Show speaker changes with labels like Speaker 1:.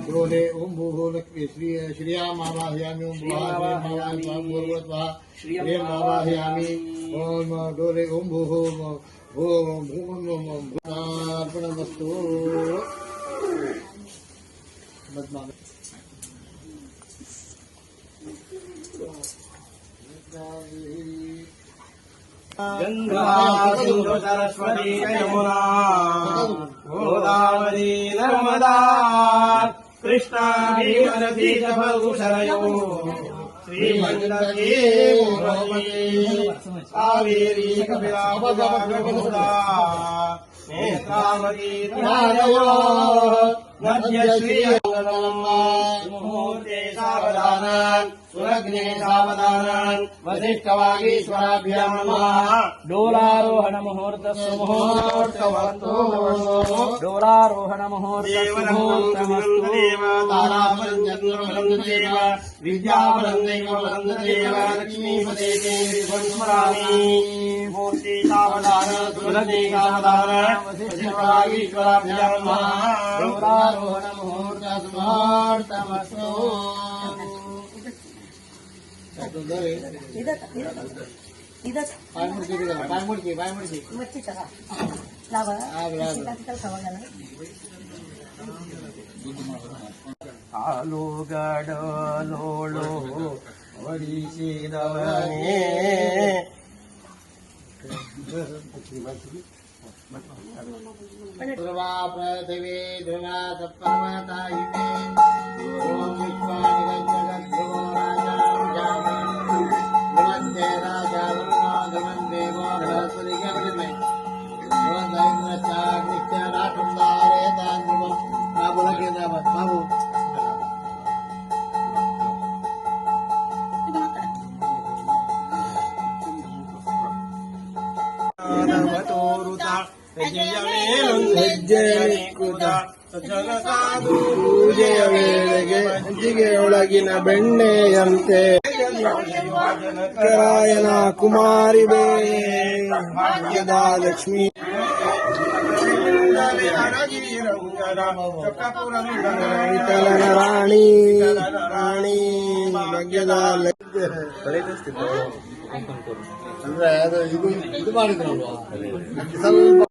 Speaker 1: ग्रोले ओम भूभो लक्ष्मी श्रिया मावाहयामि ओम श्रिया मावाहयामि ओम डोले ओम भूभो ओम अर्पणमस्तु
Speaker 2: गंगा सिंधु सरस्वती यमुना गोदावरी नर्मदा कृष्णा भीमनदी जलधरयो श्रीमंगली कावेरी कपिला नेत्रावती त्रयो नद्यश्री मुहूर्ते सावधान सुरग्ने सावधान वसिष्ठवागीश्वराभ्यां नमः
Speaker 3: डोलारोहण मुहूर्तस्य मुहूर्तवस्तु डोलारोहण मुहूर्तमस्तु
Speaker 2: तारापरञ्चन्द्रवरन्ददेव विद्यापरन्दैवरन्ददेव लक्ष्मीपदेते विभस्मरामि मूर्ति सावधान सुरग्ने सावधान वसिष्ठवागीश्वराभ्यां नमः
Speaker 1: डोलारोहण मुहूर्तमस्तु
Speaker 2: ಹಾಲು ಗಡಲೋಳು ಒಡಿಸಿದವನೇ
Speaker 1: ಧ್ರುವ ಪೃಥಿವೀ ಧ್ರುವ ಸಪ್ತಮತಾಯಿನೇ ಓಂ ವಿಶ್ವಾನಿ ಜಗದ್ಧ್ರುವೋ ರಾಜಾಂ ಜಾಮಿ ಧ್ರುವಂತೆ ರಾಜಾ ವರುಣೋ ಧ್ರುವಂ ದೇವೋ ಬೃಹಸ್ಪತಿಗೆ ಅವಳಿಮೈ ಧ್ರುವಂ ದೈವಚಾಗ್ನಿಶ್ಚ ರಾಠುಂದಾರೇ ತಾನ್ ಧ್ರುವಂ ಬಾಬುಲಕ್ಕೆ ಬಾಬು
Speaker 2: ಪೂಜೆಯ ವೇಳೆಗೆ ಹಂಚಿಗೆಯೊಳಗಿನ ಬೆಣ್ಣೆಯಂತೆ ರಾಯನ ಕುಮಾರಿ ಬೇ ಭಾಗ್ಯದ ಲಕ್ಷ್ಮೀ ವಿಠಲನ ರಾಣಿ ರಾಣಿ ಭಾಗ್ಯದ
Speaker 1: ಅಂದ್ರೆ ಅದು ಇದು ಮಾಡಿದ್ರಲ್ವಾ ಸ್ವಲ್ಪ